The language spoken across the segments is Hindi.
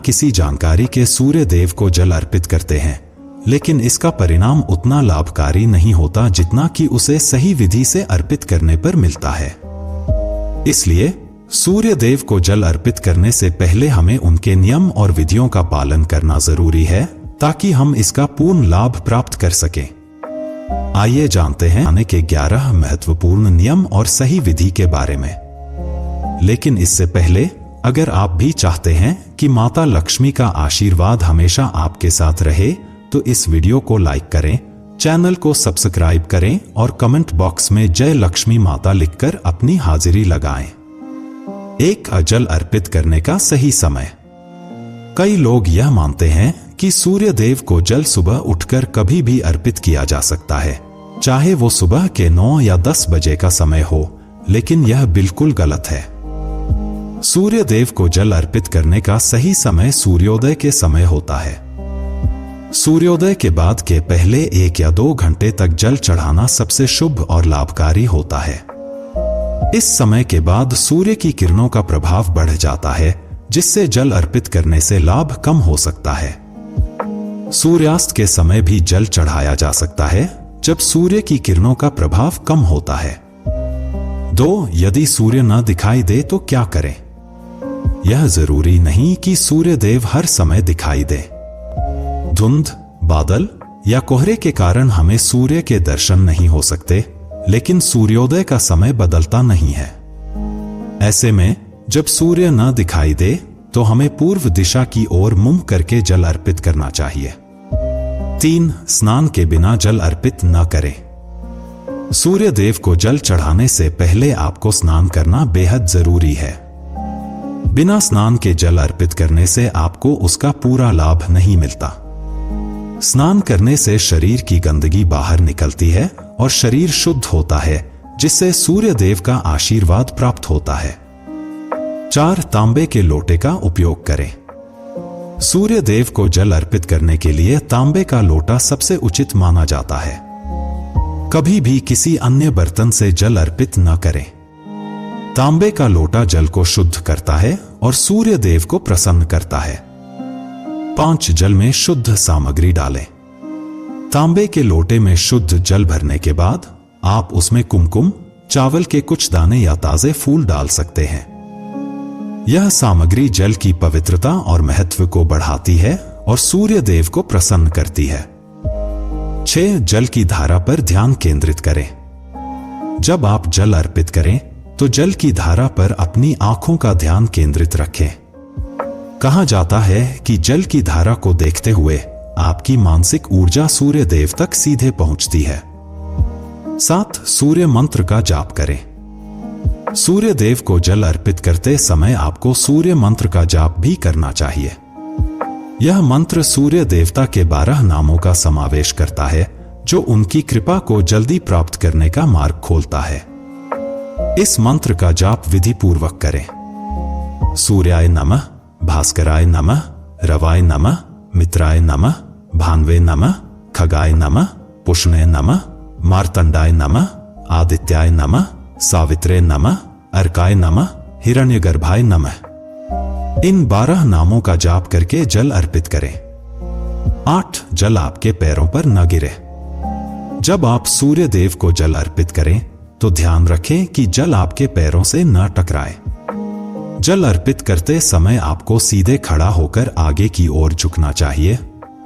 किसी जानकारी के सूर्य देव को जल अर्पित करते हैं, लेकिन इसका परिणाम उतना लाभकारी नहीं होता जितना कि उसे सही विधि से अर्पित करने पर मिलता है। इसलिए सूर्य देव को जल अर्पित करने से पहले हमें उनके नियम और विधियों का पालन करना जरूरी है, ताकि हम इसका पूर्ण लाभ प्राप्त कर सकें। आइए जानते हैं आने के 11 महत्वपूर्ण नियम और सही विधि के बारे में। लेकिन इससे पहले अगर आप भी चाहते हैं कि माता लक्ष्मी का आशीर्वाद हमेशा आपके साथ रहे, तो इस वीडियो को लाइक करें, चैनल को सब्सक्राइब करें और कमेंट बॉक्स में जय लक्ष्मी माता लिखकर अपनी हाजिरी लगाएं। एक जल अर्पित करने का सही समय। कई लोग यह मानते हैं कि सूर्य देव को जल सुबह उठकर कभी भी अर्पित किया जा सकता है, चाहे वो सुबह के 9 या 10 बजे का समय हो, लेकिन यह बिल्कुल गलत है। सूर्य देव को जल अर्पित करने का सही समय सूर्योदय के समय होता है। सूर्योदय के बाद के पहले 1 या 2 घंटे तक जल चढ़ाना सबसे शुभ और लाभकारी होता है। इस समय के बाद सूर्य की किरणों का प्रभाव बढ़ जाता है, जिससे जल अर्पित करने से लाभ कम हो सकता है। सूर्यास्त के समय भी जल चढ़ाया जा सकता है, जब सूर्य की किरणों का प्रभाव कम होता है। 2. यदि सूर्य न दिखाई दे तो क्या करें? यह जरूरी नहीं कि सूर्य देव हर समय दिखाई दे। धुंध, बादल या कोहरे के कारण हमें सूर्य के दर्शन नहीं हो सकते, लेकिन सूर्योदय का समय बदलता नहीं है। ऐसे में जब सूर्य न दिखाई दे तो हमें पूर्व दिशा की ओर मुंह करके जल अर्पित करना चाहिए। 3. स्नान के बिना जल अर्पित न करें। सूर्य देव को जल चढ़ाने से पहले आपको स्नान करना बेहद जरूरी है। बिना स्नान के जल अर्पित करने से आपको उसका पूरा लाभ नहीं मिलता। स्नान करने से शरीर की गंदगी बाहर निकलती है और शरीर शुद्ध होता है, जिससे सूर्य देव का आशीर्वाद प्राप्त होता है। 4. तांबे के लोटे का उपयोग करें। सूर्य देव को जल अर्पित करने के लिए तांबे का लोटा सबसे उचित माना जाता है। कभी भी किसी अन्य बर्तन से जल अर्पित न करें। तांबे का लोटा जल को शुद्ध करता है और सूर्य देव को प्रसन्न करता है। 5. जल में शुद्ध सामग्री डालें। तांबे के लोटे में शुद्ध जल भरने के बाद आप उसमें कुमकुम, चावल के कुछ दाने या ताजे फूल डाल सकते हैं। यह सामग्री जल की पवित्रता और महत्व को बढ़ाती है और सूर्य देव को प्रसन्न करती है। 6. जल की धारा पर ध्यान केंद्रित करें। जब आप जल अर्पित करें तो जल की धारा पर अपनी आंखों का ध्यान केंद्रित रखें। कहा जाता है कि जल की धारा को देखते हुए आपकी मानसिक ऊर्जा सूर्य देव तक सीधे पहुंचती है। 7. सूर्य मंत्र का जाप करें। सूर्य देव को जल अर्पित करते समय आपको सूर्य मंत्र का जाप भी करना चाहिए। यह मंत्र सूर्य देवता के 12 नामों का समावेश करता है, जो उनकी कृपा को जल्दी प्राप्त करने का मार्ग खोलता है। इस मंत्र का जाप विधि पूर्वक करें। सूर्याय नमः, भास्कराय नमः, रवाय नमः, मित्राय नमः, भान्वे नमः, खगाय नमः, पुष्णे नमः, मार्तंडाय नमः, आदित्याय नमः, सावित्रे नमः, अर्काय नमः, हिरण्यगर्भाय नमः। इन 12 नामों का जाप करके जल अर्पित करें। 8. जल आपके पैरों पर न गिरे। जब आप सूर्य देव को जल अर्पित करें तो ध्यान रखें कि जल आपके पैरों से न टकराए। जल अर्पित करते समय आपको सीधे खड़ा होकर आगे की ओर झुकना चाहिए,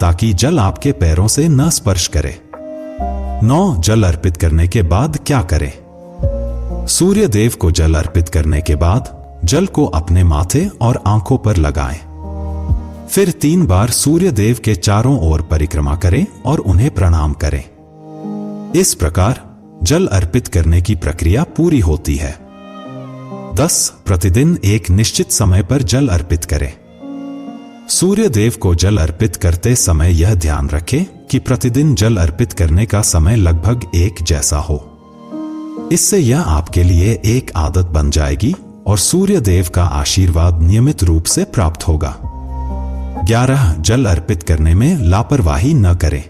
ताकि जल आपके पैरों से न स्पर्श करे। 9. जल अर्पित करने के बाद क्या करें? सूर्य देव को जल अर्पित करने के बाद जल को अपने माथे और आंखों पर लगाएं। फिर 3 बार सूर्य देव के चारों ओर परिक्रमा करें और उन्हें प्रणाम करें। इस प्रकार जल अर्पित करने की प्रक्रिया पूरी होती है। 10. प्रतिदिन एक निश्चित समय पर जल अर्पित करें। सूर्य देव को जल अर्पित करते समय यह ध्यान रखें कि प्रतिदिन जल अर्पित करने का समय लगभग एक जैसा हो। इससे यह आपके लिए एक आदत बन जाएगी और सूर्य देव का आशीर्वाद नियमित रूप से प्राप्त होगा। 11. जल अर्पित करने में लापरवाही न करें।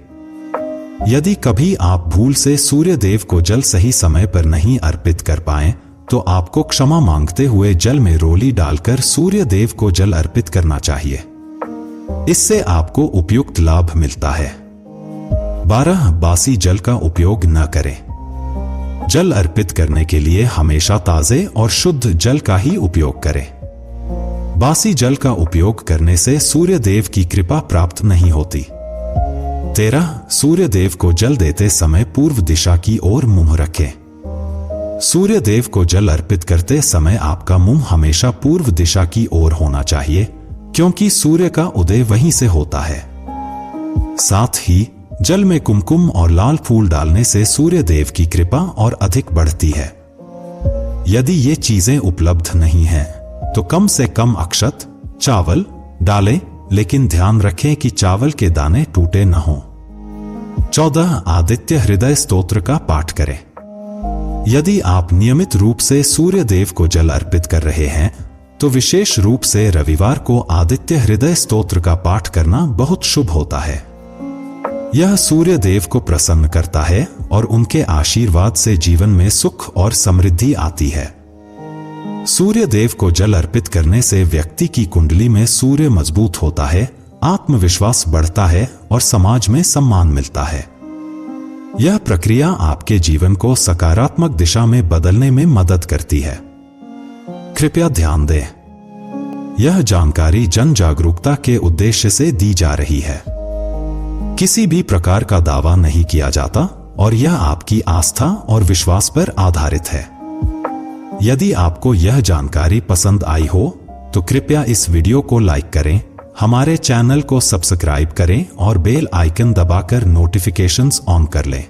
यदि कभी आप भूल से सूर्य देव को जल सही समय पर नहीं अर्पित कर पाएं, तो आपको क्षमा मांगते हुए जल में रोली डालकर सूर्य देव को जल अर्पित करना चाहिए। इससे आपको उपयुक्त लाभ मिलता है। 12. बासी जल का उपयोग न करें। जल अर्पित करने के लिए हमेशा ताजे और शुद्ध जल का ही उपयोग करें। बासी जल का उपयोग करने से सूर्य देव की कृपा प्राप्त नहीं होती। 13. सूर्य देव को जल देते समय पूर्व दिशा की ओर मुंह रखें। सूर्य देव को जल अर्पित करते समय आपका मुंह हमेशा पूर्व दिशा की ओर होना चाहिए, क्योंकि सूर्य का उदय वहीं से होता है। साथ ही जल में कुमकुम और लाल फूल डालने से सूर्य देव की कृपा और अधिक बढ़ती है। यदि ये चीजें उपलब्ध नहीं हैं, तो कम से कम अक्षत, चावल डालें, लेकिन ध्यान रखें कि चावल के दाने टूटे न हों। 14. आदित्य हृदय स्तोत्र का पाठ करें। यदि आप नियमित रूप से सूर्य देव को जल अर्पित कर रहे हैं, तो विशेष रूप से रविवार को आदित्य हृदय स्तोत्र का पाठ करना बहुत शुभ होता है। यह सूर्य देव को प्रसन्न करता है और उनके आशीर्वाद से जीवन में सुख और समृद्धि आती है। सूर्य देव को जल अर्पित करने से व्यक्ति की कुंडली में सूर्य मजबूत होता है, आत्मविश्वास बढ़ता है और समाज में सम्मान मिलता है। यह प्रक्रिया आपके जीवन को सकारात्मक दिशा में बदलने में मदद करती है। कृपया ध्यान दें, यह जानकारी जन जागरूकता के उद्देश्य से दी जा रही है। किसी भी प्रकार का दावा नहीं किया जाता और यह आपकी आस्था और विश्वास पर आधारित है। यदि आपको यह जानकारी पसंद आई हो, तो कृपया इस वीडियो को लाइक करें, हमारे चैनल को सब्सक्राइब करें और बेल आइकन दबाकर नोटिफिकेशंस ऑन कर लें।